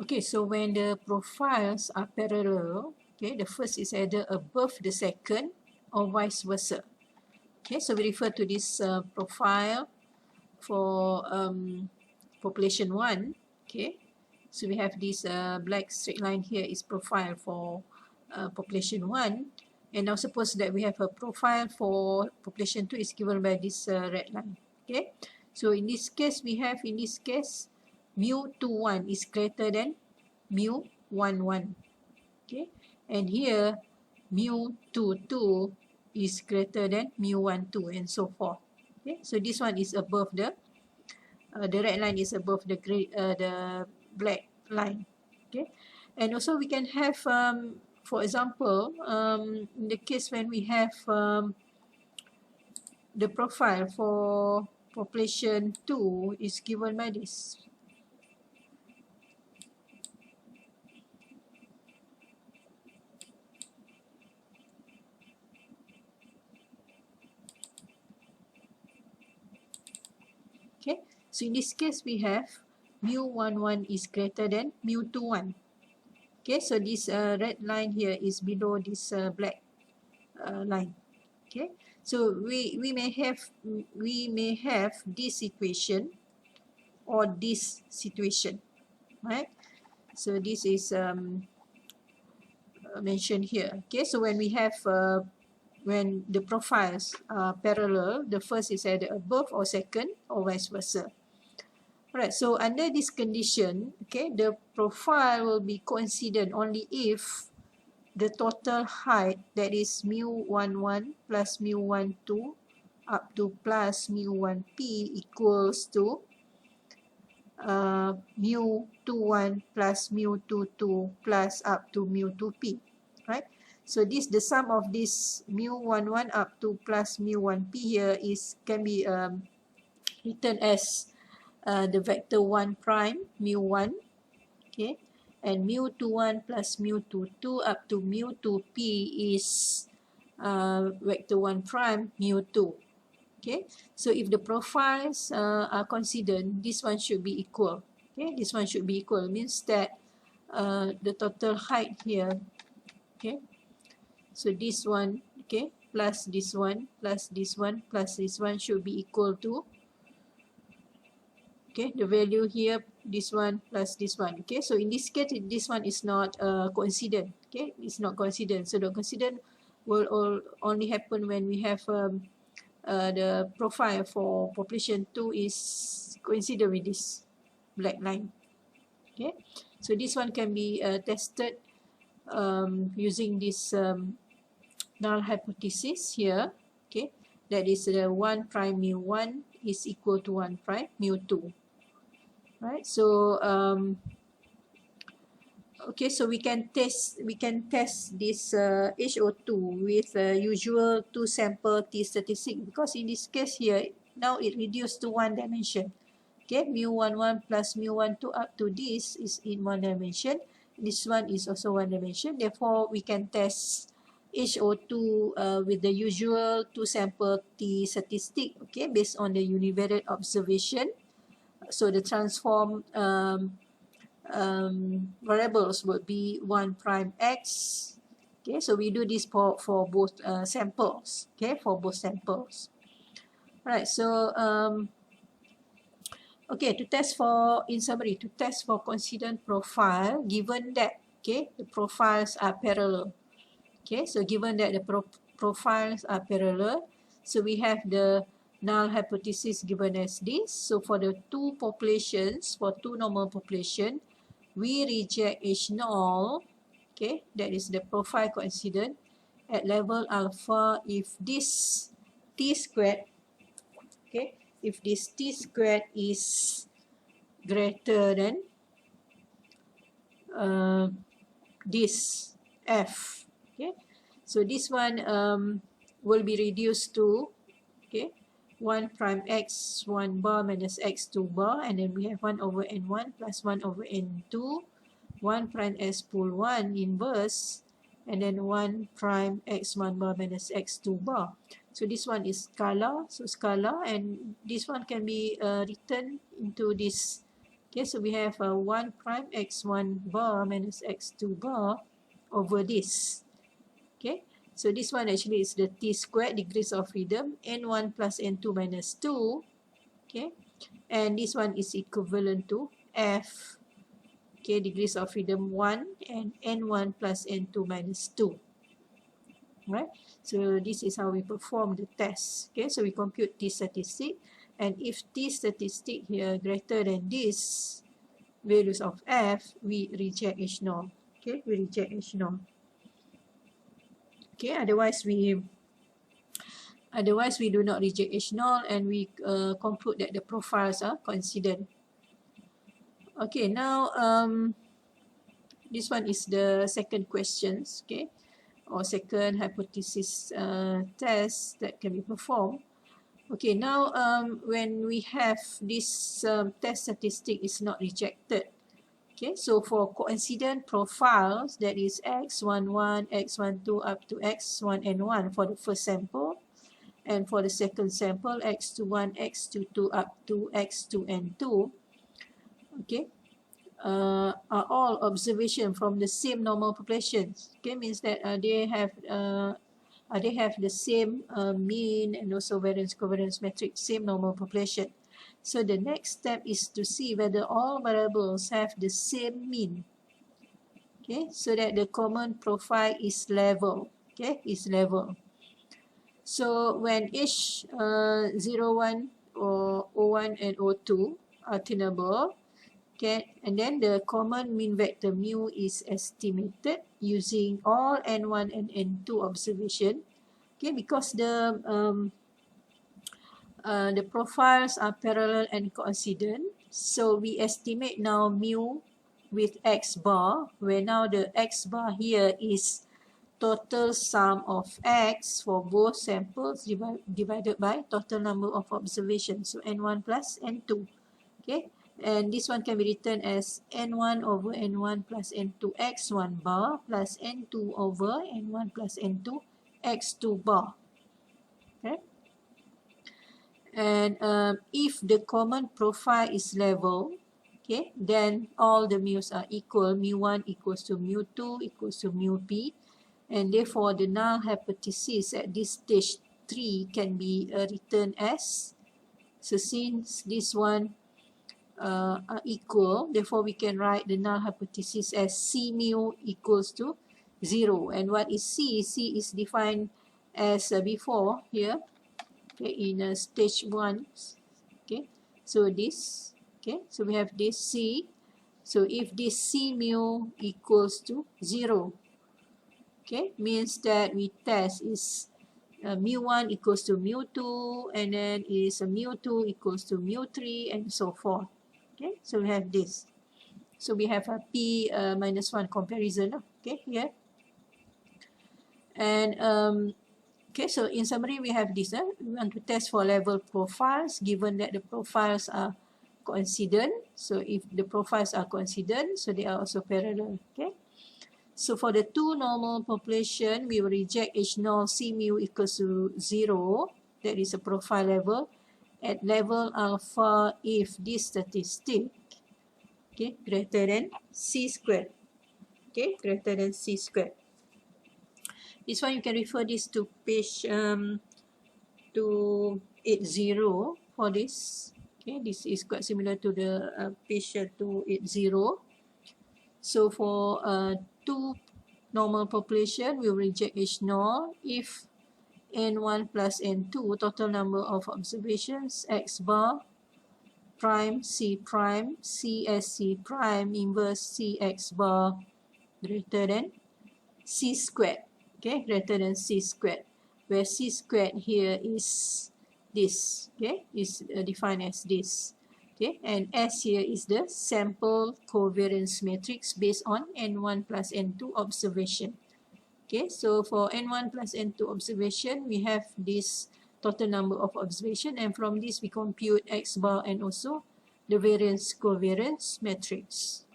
Okay, so when the profiles are parallel, okay, the first is either above the second or vice versa. Okay, so we refer to this profile for population 1. Okay, so we have this black straight line here is profile for population 1. And now suppose that we have a profile for population 2 is given by this red line. Okay, so in this case, we have in this case, mu21 is greater than mu11. Okay, and here mu22 is greater than mu12 and so forth. Okay, so this one is above the red line is above the the black line. Okay, and also we can have for example in the case when we have the profile for population 2 is given by this. Okay, so in this case we have mu11 is greater than mu21. Okay, so this red line here is below this black line. Okay, so we may have this situation or this situation, right? So this is mentioned here. Okay, so when we have when the profiles are parallel, the first is either above or second or vice versa. Alright, so under this condition, okay, the profile will be coincident only if the total height, that is mu11 plus mu12 up to plus mu1p equals to mu21 plus mu22 plus up to mu2p, right? So this, the sum of this mu11 up to plus mu1p here is can be written as the vector 1 prime mu1, okay, and mu21 plus mu22 up to mu2p is vector 1 prime mu2. Okay, so if the profiles are coincident, this one should be equal. Okay, this one should be equal, means that the total height here, okay, so this one, okay, plus this one plus this one plus this one should be equal to, okay, the value here, this one plus this one. Okay, so in this case, this one is not coincident. Okay, it's not coincident. So the coincident will only happen when we have the profile for population 2 is coincident with this black line. Okay, so this one can be tested using this null hypothesis here. Okay, that is the 1 prime mu1 is equal to 1 prime mu2. Right, so okay, so we can test this HO2 with usual 2 sample t statistic, because in this case here now it reduced to 1 dimension. Okay, mu11 plus mu12 up to this is in 1 dimension. This one is also 1 dimension. Therefore, we can test HO2 with the usual 2 sample t statistic. Okay, based on the univariate observation. So the transform variables would be 1 prime x. Okay, so we do this for both samples. Okay, for both samples. Alright, so okay, to test for, in summary, to test for coincident profile, given that, okay, the profiles are parallel. Okay, so given that the profiles are parallel, so we have the null hypothesis given as this. So for the two populations, for two normal population, we reject H null, okay, that is the profile coincident at level alpha if this t squared, okay, if this t squared is greater than this f. Okay, so this one will be reduced to, okay, 1 prime x 1 bar minus x 2 bar, and then we have 1 over n1 plus 1 over n2, 1 prime s pool 1 inverse, and then 1 prime x 1 bar minus x 2 bar. So this one is scalar, so scalar, and this one can be written into this Okay, so we have 1 prime x1 bar minus x2 bar over this. Okay, so this one actually is the t squared degrees of freedom, n1 plus n2 minus 2. Okay, and this one is equivalent to f, okay, degrees of freedom 1 and n1 plus n2 minus 2. Right, so this is how we perform the test. Okay, so we compute t statistic, and if t statistic here greater than this values of f, we reject H0. Okay, we reject H0. Okay, otherwise we do not reject H0, and we conclude that the profiles are coincident. Okay, now this one is the second questions, okay, or second hypothesis test that can be performed. Okay, now when we have this test statistic is not rejected. Okay, so for coincident profiles, that is x11, x12 up to x1n1 for the first sample, and for the second sample x21, x22 up to x2n2, okay, are all observation from the same normal populations. Okay, means that they have the same mean and also variance covariance matrix, same normal population. So the next step is to see whether all variables have the same mean. Okay, so that the common profile is level. Okay, is level. So when H01 or O1 and O2 are tunable, okay, and then the common mean vector mu is estimated using all N1 and N2 observation. Okay, because the profiles are parallel and coincident, so we estimate now mu with x bar, where now the x bar here is total sum of x for both samples divided by total number of observations, so n1 plus n2. Okay, and this one can be written as n1 over n1 plus n2 x1 bar plus n2 over n1 plus n2 x2 bar. Okay, and if the common profile is level, okay, then all the mu's are equal. Mu1 equals to mu2 equals to mu p, and therefore the null hypothesis at this stage 3 can be written as, so since this one are equal, therefore we can write the null hypothesis as C mu equals to 0. And what is C? C is defined as before here, okay, in stage 1. Okay, so this, okay, so we have this C. So if this C mu equals to 0, okay, means that we test is mu1 equals to mu2, and then is mu2 equals to mu3, and so forth. Okay, so we have this. So we have a p minus 1 comparison, okay, here. And okay, so in summary, we have this. We want to test for level profiles given that the profiles are coincident. So if the profiles are coincident, so they are also parallel. Okay. So for the two normal population, we will reject H0 C mu equals to 0. That is a profile level. At level alpha, if this statistic, okay, greater than C squared. Okay, greater than C squared. This one you can refer this to page 280 for this. Okay, this is quite similar to the page 280. So for two normal population, we will reject H0 if N1 plus N2, total number of observations, X bar, prime, C prime, CSC prime, inverse CX bar, greater than C squared. Okay, greater than C squared, where C squared here is this, okay, is defined as this. Okay, and S here is the sample covariance matrix based on N1 plus N2 observation. Okay, so for N1 plus N2 observation, we have this total number of observation, and from this we compute X bar and also the variance covariance matrix.